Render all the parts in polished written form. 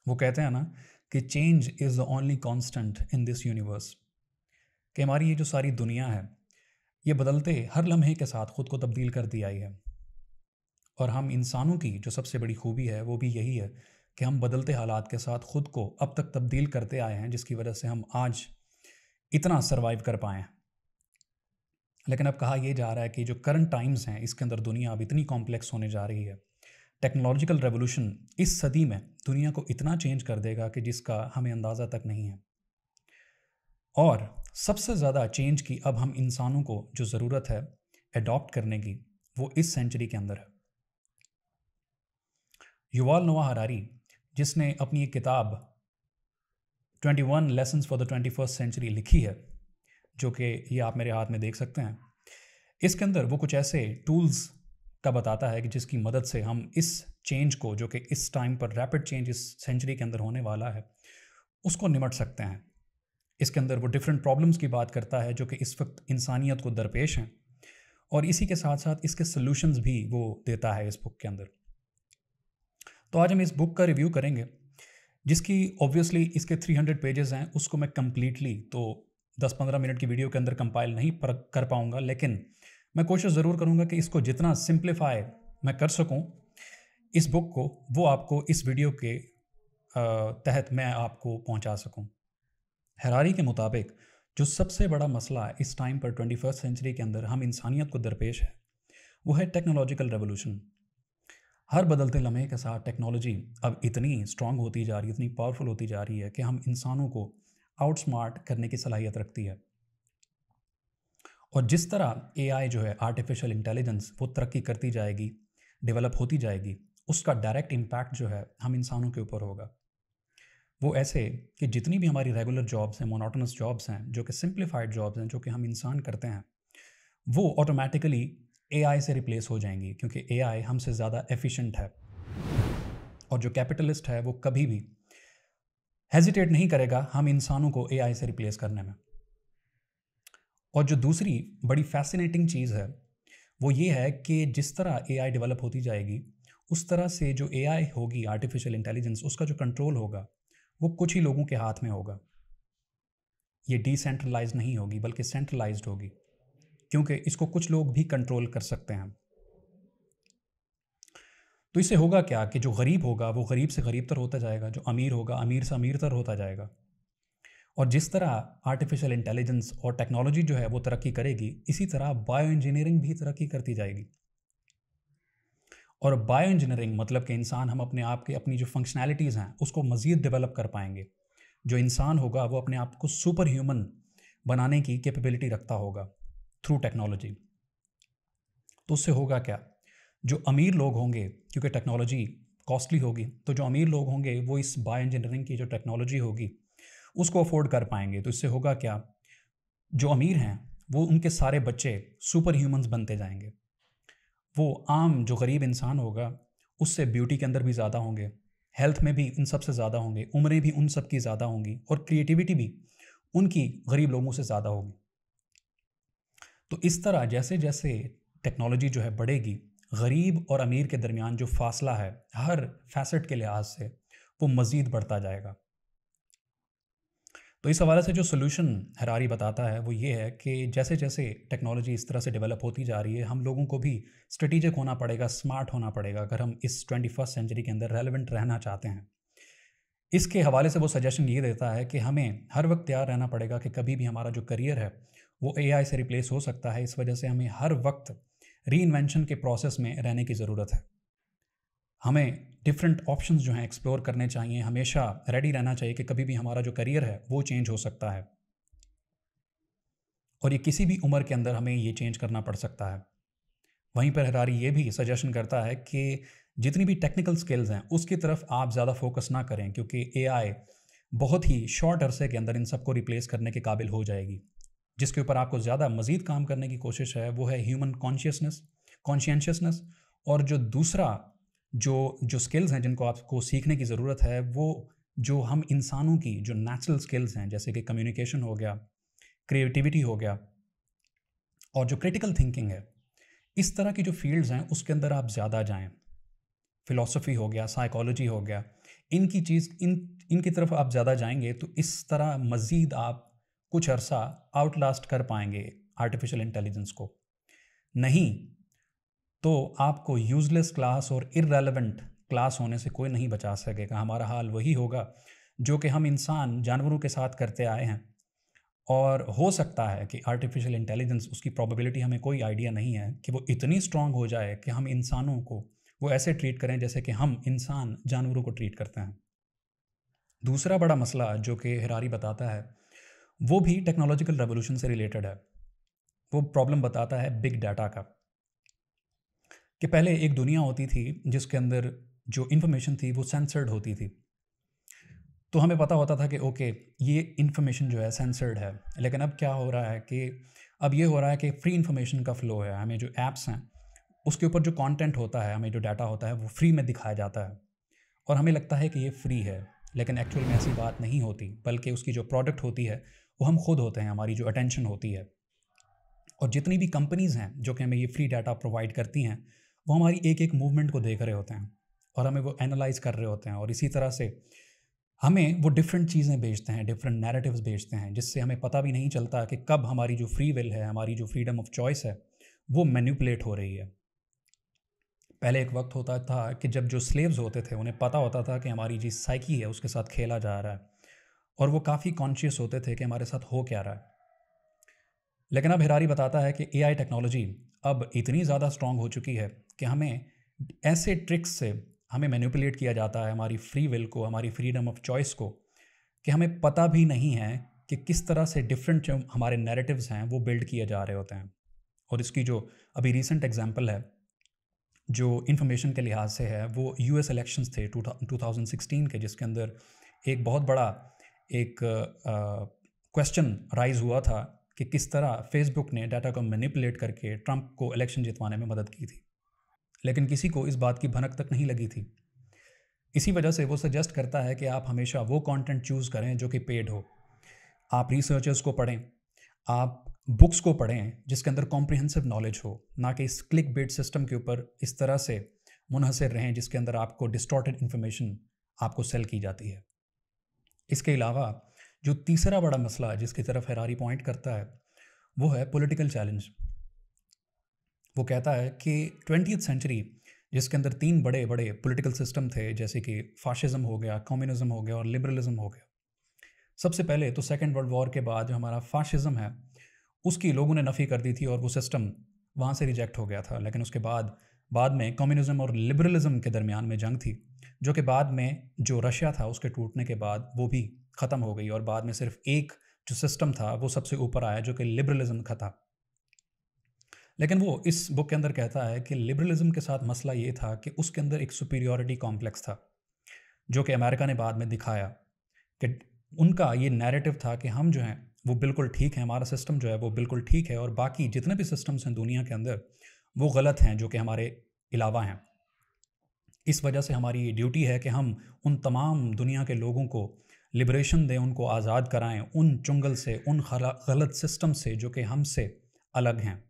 वो कहते हैं ना कि change is the only constant in this universe, कि हमारी ये जो सारी दुनिया है ये बदलते हर लम्हे के साथ ख़ुद को तब्दील करती आई है। और हम इंसानों की जो सबसे बड़ी खूबी है वो भी यही है कि हम बदलते हालात के साथ ख़ुद को अब तक तब्दील करते आए हैं, जिसकी वजह से हम आज इतना सर्वाइव कर पाए हैं। लेकिन अब कहा यह जा रहा है कि जो करंट टाइम्स हैं इसके अंदर दुनिया अब इतनी कॉम्प्लेक्स होने जा रही है। टेक्नोलॉजिकल रेवोल्यूशन इस सदी में दुनिया को इतना चेंज कर देगा कि जिसका हमें अंदाज़ा तक नहीं है। और सबसे ज़्यादा चेंज की अब हम इंसानों को जो ज़रूरत है अडॉप्ट करने की, वो इस सेंचुरी के अंदर है। युवाल नोआ हरारी, जिसने अपनी एक किताब 21 lessons for the 21st century लिखी है, जो कि ये आप मेरे हाथ में देख सकते हैं, इसके अंदर वो कुछ ऐसे टूल्स का बताता है कि जिसकी मदद से हम इस चेंज को, जो कि इस टाइम पर रैपिड चेंज इस सेंचुरी के अंदर होने वाला है, उसको निमट सकते हैं। इसके अंदर वो डिफरेंट प्रॉब्लम्स की बात करता है जो कि इस वक्त इंसानियत को दरपेश हैं, और इसी के साथ साथ इसके सॉल्यूशंस भी वो देता है इस बुक के अंदर। तो आज हम इस बुक का रिव्यू करेंगे, जिसकी ऑब्वियसली इसके 300 पेजेस हैं। उसको मैं कम्प्लीटली तो 10-15 मिनट की वीडियो के अंदर कंपाइल नहीं कर पाऊँगा, लेकिन मैं कोशिश ज़रूर करूँगा कि इसको जितना सिंप्लीफाई मैं कर सकूँ इस बुक को, वो आपको इस वीडियो के तहत मैं आपको पहुँचा सकूँ। हरारी के मुताबिक जो सबसे बड़ा मसला इस टाइम पर 21st सेंचुरी के अंदर हम इंसानियत को दरपेश है, वो है टेक्नोलॉजिकल रेवोल्यूशन। हर बदलते लम्हे के साथ टेक्नोलॉजी अब इतनी स्ट्रांग होती जा रही है, इतनी पावरफुल होती जा रही है कि हम इंसानों को आउटस्मार्ट करने की सलाहियत रखती है। और जिस तरह एआई जो है, आर्टिफिशियल इंटेलिजेंस, वो तरक्की करती जाएगी, डेवलप होती जाएगी, उसका डायरेक्ट इम्पैक्ट जो है हम इंसानों के ऊपर होगा। वो ऐसे कि जितनी भी हमारी रेगुलर जॉब्स हैं, मोनोटोनस जॉब्स हैं, जो कि सिंप्लीफाइड जॉब्स हैं, जो कि हम इंसान करते हैं, वो ऑटोमेटिकली एआई से रिप्लेस हो जाएंगी, क्योंकि एआई हमसे ज़्यादा एफिशिएंट है। और जो कैपिटलिस्ट है वो कभी भी हेजिटेट नहीं करेगा हम इंसानों को एआई से रिप्लेस करने में। और जो दूसरी बड़ी फैसिनेटिंग चीज़ है वो ये है कि जिस तरह एआई डेवलप होती जाएगी, उस तरह से जो एआई होगी, आर्टिफिशियल इंटेलिजेंस, उसका जो कंट्रोल होगा वो कुछ ही लोगों के हाथ में होगा। ये डिसेंट्रलाइज नहीं होगी बल्कि सेंट्रलाइज्ड होगी, क्योंकि इसको कुछ लोग भी कंट्रोल कर सकते हैं। तो इससे होगा क्या कि जो गरीब होगा वो गरीब से गरीब तर होता जाएगा, जो अमीर होगा अमीर से अमीर तर होता जाएगा। और जिस तरह आर्टिफिशियल इंटेलिजेंस और टेक्नोलॉजी जो है वो तरक्की करेगी, इसी तरह बायो इंजीनियरिंग भी तरक्की करती जाएगी। और बायो इंजीनियरिंग मतलब कि इंसान, हम अपने आप के अपनी जो फंक्शनैलिटीज़ हैं उसको मज़ीद डेवलप कर पाएंगे। जो इंसान होगा वो अपने आप को सुपर ह्यूमन बनाने की कैपेबिलिटी रखता होगा थ्रू टेक्नोलॉजी। तो उससे होगा क्या, जो अमीर लोग होंगे, क्योंकि टेक्नोलॉजी कॉस्टली होगी, तो जो अमीर लोग होंगे वो इस बायो इंजीनियरिंग की जो टेक्नोलॉजी होगी उसको अफोर्ड कर पाएंगे। तो इससे होगा क्या, जो अमीर हैं वो, उनके सारे बच्चे सुपर ह्यूमंस बनते जाएंगे। वो आम जो गरीब इंसान होगा उससे ब्यूटी के अंदर भी ज़्यादा होंगे, हेल्थ में भी उन सबसे ज़्यादा होंगे, उम्रें भी उन सब की ज़्यादा होंगी, और क्रिएटिविटी भी उनकी गरीब लोगों से ज़्यादा होगी। तो इस तरह जैसे जैसे टेक्नोलॉजी जो है बढ़ेगी, गरीब और अमीर के दरमियान जो फासला है हर फैसेट के लिहाज से वो मज़ीद बढ़ता जाएगा। तो इस हवाले से जो सोल्यूशन हरारी बताता है वो ये है कि जैसे जैसे टेक्नोलॉजी इस तरह से डेवलप होती जा रही है, हम लोगों को भी स्ट्रेटेजिक होना पड़ेगा, स्मार्ट होना पड़ेगा, अगर हम इस 21st सेंचुरी के अंदर रेलेवेंट रहना चाहते हैं। इसके हवाले से वो सजेशन ये देता है कि हमें हर वक्त तैयार रहना पड़ेगा कि कभी भी हमारा जो करियर है वो एआई से रिप्लेस हो सकता है। इस वजह से हमें हर वक्त री इन्वेंशन के प्रोसेस में रहने की ज़रूरत है। हमें डिफरेंट ऑप्शंस जो हैं एक्सप्लोर करने चाहिए, हमेशा रेडी रहना चाहिए कि कभी भी हमारा जो करियर है वो चेंज हो सकता है, और ये किसी भी उम्र के अंदर हमें ये चेंज करना पड़ सकता है। वहीं पर हरारी ये भी सजेशन करता है कि जितनी भी टेक्निकल स्किल्स हैं उसकी तरफ आप ज़्यादा फोकस ना करें, क्योंकि एआई बहुत ही शॉर्ट अरसे के अंदर इन सबको रिप्लेस करने के काबिल हो जाएगी। जिसके ऊपर आपको ज़्यादा मज़ीद काम करने की कोशिश है वो है ह्यूमन कॉन्शियसनेस। और जो दूसरा जो जो स्किल्स हैं जिनको आपको सीखने की ज़रूरत है, वो जो हम इंसानों की जो नेचुरल स्किल्स हैं, जैसे कि कम्युनिकेशन हो गया, क्रिएटिविटी हो गया, और जो क्रिटिकल थिंकिंग है, इस तरह की जो फील्ड्स हैं उसके अंदर आप ज़्यादा जाएं। फ़िलॉसफी हो गया, साइकोलॉजी हो गया, इनकी तरफ आप ज़्यादा जाएंगे तो इस तरह मज़ीद आप कुछ अरसा आउटलास्ट कर पाएंगे आर्टिफिशियल इंटेलिजेंस को। नहीं तो आपको यूज़लेस क्लास और इररेलेवेंट क्लास होने से कोई नहीं बचा सकेगा। हमारा हाल वही होगा जो कि हम इंसान जानवरों के साथ करते आए हैं। और हो सकता है कि आर्टिफिशियल इंटेलिजेंस, उसकी प्रोबेबिलिटी हमें कोई आइडिया नहीं है कि वो इतनी स्ट्रांग हो जाए कि हम इंसानों को वो ऐसे ट्रीट करें जैसे कि हम इंसान जानवरों को ट्रीट करते हैं। दूसरा बड़ा मसला जो कि हिरारी बताता है वो भी टेक्नोलॉजिकल रेवोल्यूशन से रिलेटेड है। वो प्रॉब्लम बताता है बिग डाटा का, कि पहले एक दुनिया होती थी जिसके अंदर जो इन्फॉर्मेशन थी वो सेंसर्ड होती थी। तो हमें पता होता था कि ओके ये इन्फॉर्मेशन जो है सेंसर्ड है। लेकिन अब क्या हो रहा है कि अब ये हो रहा है कि फ्री इन्फॉर्मेशन का फ़्लो है। हमें जो ऐप्स हैं उसके ऊपर जो कंटेंट होता है, हमें जो डाटा होता है वो फ्री में दिखाया जाता है और हमें लगता है कि ये फ्री है। लेकिन एक्चुअल में ऐसी बात नहीं होती, बल्कि उसकी जो प्रोडक्ट होती है वो हम खुद होते हैं, हमारी जो अटेंशन होती है। और जितनी भी कंपनीज़ हैं जो कि हमें ये फ्री डाटा प्रोवाइड करती हैं वो हमारी एक एक मूवमेंट को देख रहे होते हैं और हमें वो एनालाइज कर रहे होते हैं। और इसी तरह से हमें वो डिफरेंट चीज़ें बेचते हैं, डिफरेंट नैरेटिव्स बेचते हैं, जिससे हमें पता भी नहीं चलता कि कब हमारी जो फ्री विल है, हमारी जो फ्रीडम ऑफ चॉइस है, वो मैनिपुलेट हो रही है। पहले एक वक्त होता था कि जब जो स्लेव्स होते थे उन्हें पता होता था कि हमारी जो साइकी है उसके साथ खेला जा रहा है और वो काफ़ी कॉन्शियस होते थे कि हमारे साथ हो क्या रहा है। लेकिन अब हिरारी बताता है कि एआई टेक्नोलॉजी अब इतनी ज़्यादा स्ट्रांग हो चुकी है कि हमें ऐसे ट्रिक्स से हमें मैनिपुलेट किया जाता है, हमारी फ्री विल को, हमारी फ्रीडम ऑफ चॉइस को, कि हमें पता भी नहीं है कि किस तरह से डिफरेंट जो हमारे नैरेटिव्स हैं वो बिल्ड किए जा रहे होते हैं। और इसकी जो अभी रीसेंट एग्जांपल है जो इन्फॉर्मेशन के लिहाज से है वो यूएस इलेक्शंस थे 2016 के, जिसके अंदर एक बहुत बड़ा एक क्वेश्चन राइज हुआ था कि किस तरह फेसबुक ने डाटा को मैनिपुलेट करके ट्रंप को इलेक्शन जितवाने में मदद की थी। लेकिन किसी को इस बात की भनक तक नहीं लगी थी। इसी वजह से वो सजेस्ट करता है कि आप हमेशा वो कंटेंट चूज़ करें जो कि पेड हो। आप रिसर्चर्स को पढ़ें, आप बुक्स को पढ़ें जिसके अंदर कॉम्प्रिहेंसिव नॉलेज हो, ना कि इस क्लिक बेट सिस्टम के ऊपर इस तरह से मुनहसर रहें जिसके अंदर आपको डिस्टॉर्टेड इन्फॉर्मेशन आपको सेल की जाती है। इसके अलावा जो तीसरा बड़ा मसला जिसकी तरफ हैरारी पॉइंट करता है वो है पॉलिटिकल चैलेंज। वो कहता है कि 20th सेंचुरी जिसके अंदर 3 बड़े बड़े पॉलिटिकल सिस्टम थे, जैसे कि फाशिज्म हो गया, कम्युनिज्म हो गया और लिबरलिज्म हो गया। सबसे पहले तो सेकेंड वर्ल्ड वॉर के बाद जो हमारा फाशिज्म है उसकी लोगों ने नफ़ी कर दी थी और वो सिस्टम वहाँ से रिजेक्ट हो गया था। लेकिन उसके बाद में कम्युनिज्म और लिबरलिज्म के दरमियान में जंग थी, जो कि बाद में जो रशिया था उसके टूटने के बाद वो भी ख़त्म हो गई और बाद में सिर्फ एक जो सिस्टम था वो सबसे ऊपर आया जो कि लिबरलिज्म का था। लेकिन वो इस बुक के अंदर कहता है कि लिबरलिज्म के साथ मसला ये था कि उसके अंदर एक सुपीरियॉरिटी कॉम्प्लेक्स था जो कि अमेरिका ने बाद में दिखाया कि उनका ये नैरेटिव था कि हम जो हैं वो बिल्कुल ठीक हैं, हमारा सिस्टम जो है वो बिल्कुल ठीक है और बाकी जितने भी सिस्टम्स हैं दुनिया के अंदर वो गलत हैं जो कि हमारे अलावा हैं। इस वजह से हमारी ये ड्यूटी है कि हम उन तमाम दुनिया के लोगों को लिबरेशन दें, उनको आज़ाद कराएं उन चुंगल से, उन गलत सिस्टम से जो कि हमसे अलग हैं।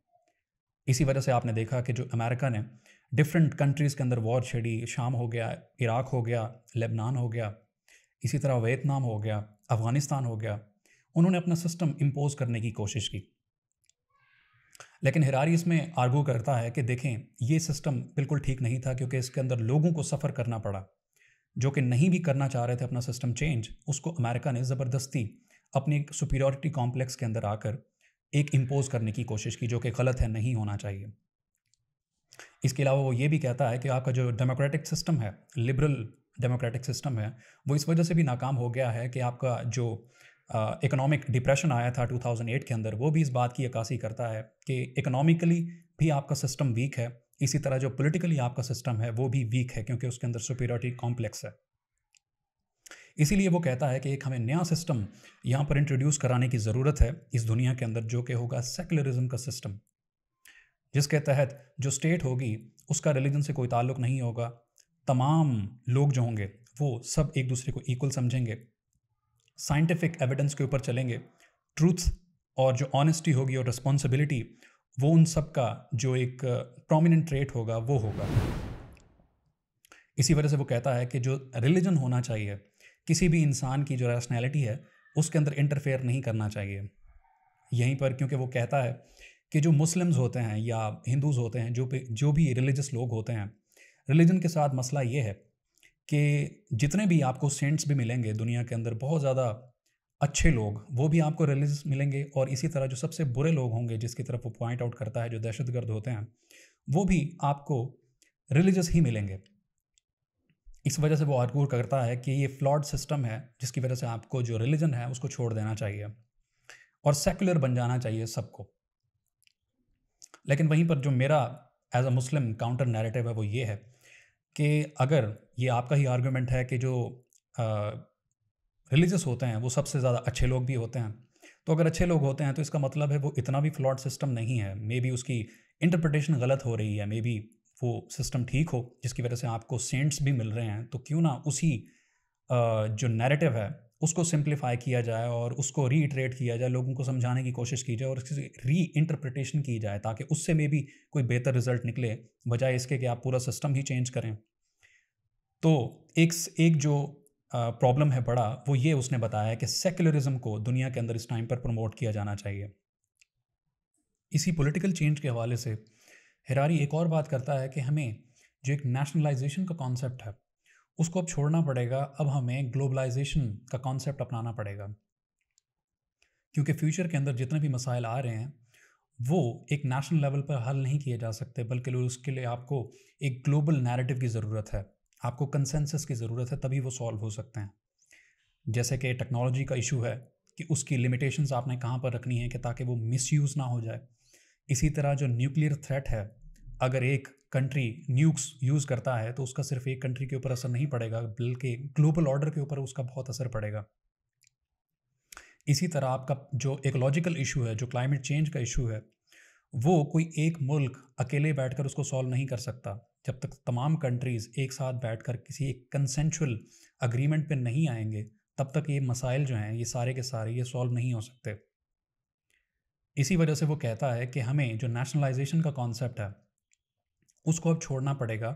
इसी वजह से आपने देखा कि जो अमेरिका ने डिफरेंट कंट्रीज़ के अंदर वॉर छेड़ी, शाम हो गया, इराक हो गया, लेबनान हो गया, इसी तरह वियतनाम हो गया, अफ़गानिस्तान हो गया, उन्होंने अपना सिस्टम इम्पोज करने की कोशिश की। लेकिन हिरारी इसमें आर्गू करता है कि देखें ये सिस्टम बिल्कुल ठीक नहीं था क्योंकि इसके अंदर लोगों को सफ़र करना पड़ा जो कि नहीं भी करना चाह रहे थे अपना सिस्टम चेंज। उसको अमेरिका ने ज़बरदस्ती अपनी एक सुपीरियॉरिटी कॉम्प्लेक्स के अंदर आकर एक इम्पोज करने की कोशिश की जो कि गलत है, नहीं होना चाहिए। इसके अलावा वो ये भी कहता है कि आपका जो डेमोक्रेटिक सिस्टम है, लिबरल डेमोक्रेटिक सिस्टम है, वो इस वजह से भी नाकाम हो गया है कि आपका जो इकोनॉमिक डिप्रेशन आया था 2008 के अंदर वो भी इस बात की अक्कासी करता है कि इकोनॉमिकली भी आपका सिस्टम वीक है, इसी तरह जो पॉलिटिकली आपका सिस्टम है वो भी वीक है क्योंकि उसके अंदर सुपीरियरिटी कॉम्प्लेक्स है। इसीलिए वो कहता है कि एक हमें नया सिस्टम यहाँ पर इंट्रोड्यूस कराने की ज़रूरत है इस दुनिया के अंदर जो कि होगा सेकुलरिज्म का सिस्टम, जिसके तहत जो स्टेट होगी उसका रिलीजन से कोई ताल्लुक़ नहीं होगा। तमाम लोग जो होंगे वो सब एक दूसरे को इक्वल समझेंगे, साइंटिफिक एविडेंस के ऊपर चलेंगे, ट्रूथ और जो ऑनेस्टी होगी और रिस्पॉन्सिबिलिटी वो उन सब का जो एक प्रोमिनेंट ट्रेट होगा वो होगा। इसी वजह से वो कहता है कि जो रिलीजन होना चाहिए, किसी भी इंसान की जो रैशनैलिटी है उसके अंदर इंटरफेयर नहीं करना चाहिए। यहीं पर क्योंकि वो कहता है कि जो मुस्लिम्स होते हैं या हिंदूज़ होते हैं, जो भी रिलीजियस लोग होते हैं, रिलीजन के साथ मसला ये है कि जितने भी आपको सेंट्स भी मिलेंगे दुनिया के अंदर, बहुत ज़्यादा अच्छे लोग, वो भी आपको रिलीजियस मिलेंगे, और इसी तरह जो सबसे बुरे लोग होंगे जिसकी तरफ वो पॉइंट आउट करता है, जो दहशतगर्द होते हैं, वो भी आपको रिलीजियस ही मिलेंगे। इस वजह से वो आर्ग्यू करता है कि ये फ्लॉड सिस्टम है, जिसकी वजह से आपको जो रिलीजन है उसको छोड़ देना चाहिए और सेक्युलर बन जाना चाहिए सबको। लेकिन वहीं पर जो मेरा as a Muslim counter narrative है वो ये है कि अगर ये आपका ही आर्गुमेंट है कि जो रिलीजियस होते हैं वो सबसे ज़्यादा अच्छे लोग भी होते हैं, तो अगर अच्छे लोग होते हैं तो इसका मतलब है वो इतना भी फ्लॉड सिस्टम नहीं है। मे बी उसकी इंटरप्रिटेशन गलत हो रही है, मे बी वो सिस्टम ठीक हो जिसकी वजह से आपको सेंट्स भी मिल रहे हैं। तो क्यों ना उसी जो नैरेटिव है उसको सिंप्लीफाई किया जाए और उसको रीइटरेट किया जाए, लोगों को समझाने की कोशिश की जाए और उसकी री इंटरप्रिटेशन की जाए, ताकि उससे में भी कोई बेहतर रिजल्ट निकले, बजाय इसके कि आप पूरा सिस्टम ही चेंज करें। तो एक जो प्रॉब्लम है बड़ा, वो ये उसने बताया है कि सेक्युलरिज्म को दुनिया के अंदर इस टाइम पर प्रमोट किया जाना चाहिए। इसी पॉलिटिकल चेंज के हवाले से हेरारी एक और बात करता है कि हमें जो एक नेशनलाइजेशन का कॉन्सेप्ट है उसको अब छोड़ना पड़ेगा, अब हमें ग्लोबलाइजेशन का कॉन्सेप्ट अपनाना पड़ेगा, क्योंकि फ्यूचर के अंदर जितने भी मसाइल आ रहे हैं वो एक नेशनल लेवल पर हल नहीं किए जा सकते, बल्कि उसके लिए आपको एक ग्लोबल नैरेटिव की ज़रूरत है, आपको कंसेंसस की ज़रूरत है, तभी वो सॉल्व हो सकते हैं। जैसे कि टेक्नोलॉजी का इशू है कि उसकी लिमिटेशंस आपने कहाँ पर रखनी है कि ताकि वो मिसयूज़ ना हो जाए। इसी तरह जो न्यूक्लियर थ्रेट है, अगर एक कंट्री न्यूक्स यूज़ करता है तो उसका सिर्फ एक कंट्री के ऊपर असर नहीं पड़ेगा, बल्कि ग्लोबल ऑर्डर के ऊपर उसका बहुत असर पड़ेगा। इसी तरह आपका जो इकोलॉजिकल इशू है, जो क्लाइमेट चेंज का इशू है, वो कोई एक मुल्क अकेले बैठकर उसको सॉल्व नहीं कर सकता। जब तक तमाम कंट्रीज़ एक साथ बैठकर किसी एक कंसेंशुअल अग्रीमेंट पे नहीं आएंगे, तब तक ये मसाइल जो हैं ये सारे के सारे ये सॉल्व नहीं हो सकते। इसी वजह से वो कहता है कि हमें जो नेशनलाइजेशन का कॉन्सेप्ट है उसको अब छोड़ना पड़ेगा,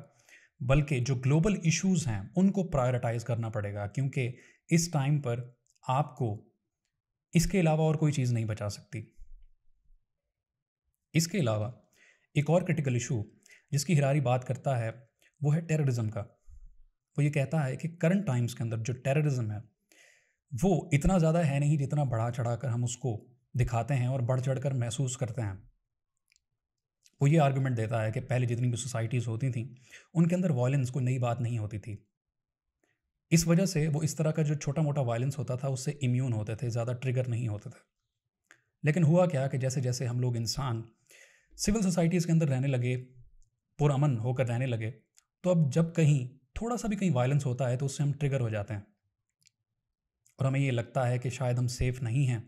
बल्कि जो ग्लोबल इश्यूज़ हैं उनको प्रायोरिटाइज़ करना पड़ेगा, क्योंकि इस टाइम पर आपको इसके अलावा और कोई चीज़ नहीं बचा सकती। इसके अलावा एक और क्रिटिकल इशू जिसकी हिरारी बात करता है वो है टेररिज्म का। वो ये कहता है कि करंट टाइम्स के अंदर जो टेररिज्म है वो इतना ज़्यादा है नहीं जितना बढ़ा चढ़ा कर हम उसको दिखाते हैं और बढ़ चढ़ कर महसूस करते हैं। वो ये आर्गुमेंट देता है कि पहले जितनी भी सोसाइटीज़ होती थी उनके अंदर वायलेंस कोई नई बात नहीं होती थी। इस वजह से वो इस तरह का जो छोटा मोटा वायलेंस होता था उससे इम्यून होते थे, ज़्यादा ट्रिगर नहीं होते थे। लेकिन हुआ क्या कि जैसे जैसे हम लोग इंसान सिविल सोसाइटीज़ के अंदर रहने लगे, पुरअमन होकर रहने लगे, तो अब जब कहीं थोड़ा सा भी कहीं वायलेंस होता है तो उससे हम ट्रिगर हो जाते हैं और हमें ये लगता है कि शायद हम सेफ़ नहीं हैं।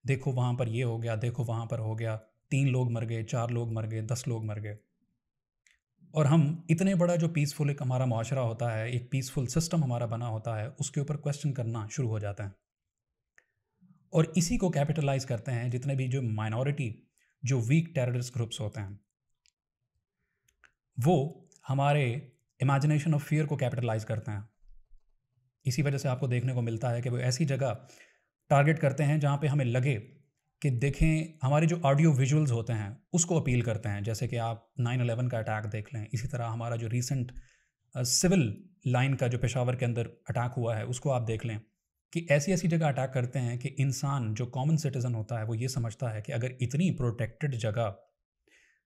देखो वहाँ पर ये हो गया, देखो वहाँ पर हो गया, 3 लोग मर गए, 4 लोग मर गए, 10 लोग मर गए। और हम इतने बड़ा जो पीसफुल एक हमारा मुआशरा होता है, एक पीसफुल सिस्टम हमारा बना होता है, उसके ऊपर क्वेश्चन करना शुरू हो जाते हैं और इसी को कैपिटलाइज करते हैं जितने भी जो माइनॉरिटी, जो वीक टेररिस्ट ग्रुप्स होते हैं, वो हमारे इमेजिनेशन ऑफ फियर को कैपिटलाइज करते हैं। इसी वजह से आपको देखने को मिलता है कि वो ऐसी जगह टारगेट करते हैं जहाँ पे हमें लगे कि देखें, हमारे जो ऑडियो विजुअल्स होते हैं उसको अपील करते हैं। जैसे कि आप 9/11 का अटैक देख लें, इसी तरह हमारा जो रिसेंट सिविल लाइन का जो पेशावर के अंदर अटैक हुआ है उसको आप देख लें, कि ऐसी ऐसी जगह अटैक करते हैं कि इंसान जो कॉमन सिटीज़न होता है वो ये समझता है कि अगर इतनी प्रोटेक्टेड जगह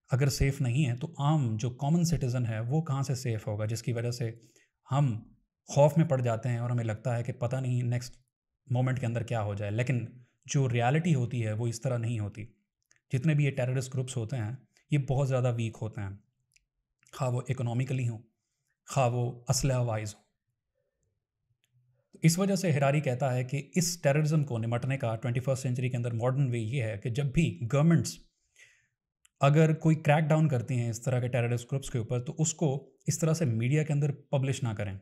अगर सेफ़ नहीं है तो आम जो कॉमन सिटीज़न है वो कहाँ से सेफ़ होगा, जिसकी वजह से हम खौफ में पड़ जाते हैं और हमें लगता है कि पता नहीं नेक्स्ट मोमेंट के अंदर क्या हो जाए। लेकिन जो रियलिटी होती है वो इस तरह नहीं होती। जितने भी ये टेररिस्ट ग्रुप्स होते हैं ये बहुत ज़्यादा वीक होते हैं, खा वो इकोनॉमिकली हों, खा वो असलहा वाइज हो। तो इस वजह से हिरारी कहता है कि इस टेररिज्म को निमटने का 21st सेंचुरी के अंदर मॉडर्न वे ये है कि जब भी गवर्नमेंट्स अगर कोई क्रैक डाउन करती हैं इस तरह के टेररिस्ट ग्रुप्स के ऊपर, तो उसको इस तरह से मीडिया के अंदर पब्लिश ना करें।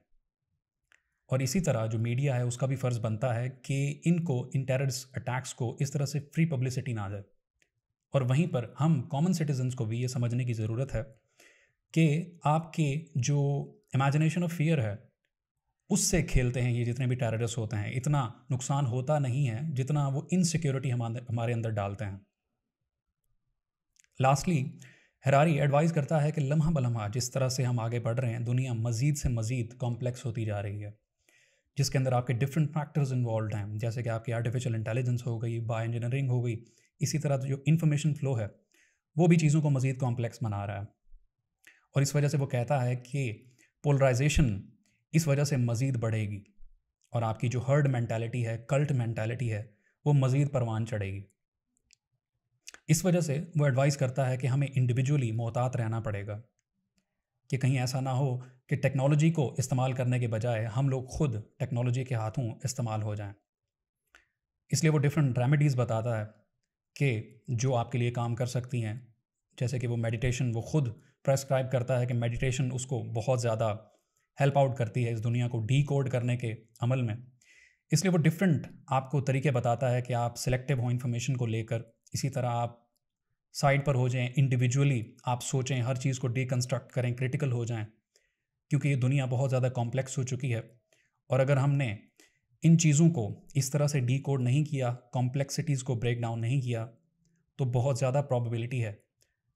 और इसी तरह जो मीडिया है उसका भी फ़र्ज़ बनता है कि इन टेररिस्ट अटैक्स को इस तरह से फ्री पब्लिसिटी ना जाए। और वहीं पर हम कॉमन सिटीजन्स को भी ये समझने की ज़रूरत है कि आपके जो इमेजिनेशन ऑफ फियर है, उससे खेलते हैं ये जितने भी टेररिस्ट होते हैं। इतना नुकसान होता नहीं है जितना वो इनसिक्योरिटी हमारे अंदर डालते हैं। लास्टली, हरारी एडवाइस करता है कि लम्हा बलम्हा जिस तरह से हम आगे बढ़ रहे हैं, दुनिया मज़ीद से मज़ीद कॉम्प्लेक्स होती जा रही है, जिसके अंदर आपके डिफरेंट फैक्टर्स इन्वॉल्व हैं, जैसे कि आपकी आर्टिफिशियल इंटेलिजेंस हो गई, बायो इंजीनियरिंग हो गई। इसी तरह जो इन्फॉर्मेशन फ़्लो है वो भी चीज़ों को मज़ीद कॉम्प्लेक्स बना रहा है। और इस वजह से वो कहता है कि पोलराइजेशन इस वजह से मज़ीद बढ़ेगी और आपकी जो हर्ड मेंटालिटी है, कल्ट मेंटालिटी है, वो मज़ीद परवान चढ़ेगी। इस वजह से वो एडवाइस करता है कि हमें इंडिविजुअली मोहतात रहना पड़ेगा कि कहीं ऐसा ना हो कि टेक्नोलॉजी को इस्तेमाल करने के बजाय हम लोग खुद टेक्नोलॉजी के हाथों इस्तेमाल हो जाएं। इसलिए वो डिफरेंट रेमेडीज़ बताता है कि जो आपके लिए काम कर सकती हैं, जैसे कि वो मेडिटेशन वो खुद प्रेस्क्राइब करता है कि मेडिटेशन उसको बहुत ज़्यादा हेल्प आउट करती है इस दुनिया को डी कोड करने के अमल में। इसलिए वो डिफरेंट आपको तरीके बताता है कि आप सिलेक्टिव हो इन्फॉर्मेशन को लेकर। इसी तरह आप साइड पर हो जाएं, इंडिविजुअली आप सोचें, हर चीज़ को डीकंस्ट्रक्ट करें, क्रिटिकल हो जाएं, क्योंकि ये दुनिया बहुत ज़्यादा कॉम्प्लेक्स हो चुकी है। और अगर हमने इन चीज़ों को इस तरह से डी कोड नहीं किया, कॉम्प्लेक्सिटीज़ को ब्रेक डाउन नहीं किया, तो बहुत ज़्यादा प्रॉबिलिटी है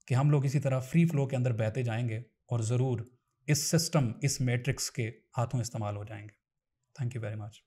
कि हम लोग इसी तरह फ्री फ्लो के अंदर बहते जाएंगे और ज़रूर इस सिस्टम, इस मैट्रिक्स के हाथों इस्तेमाल हो जाएंगे। Thank you very much.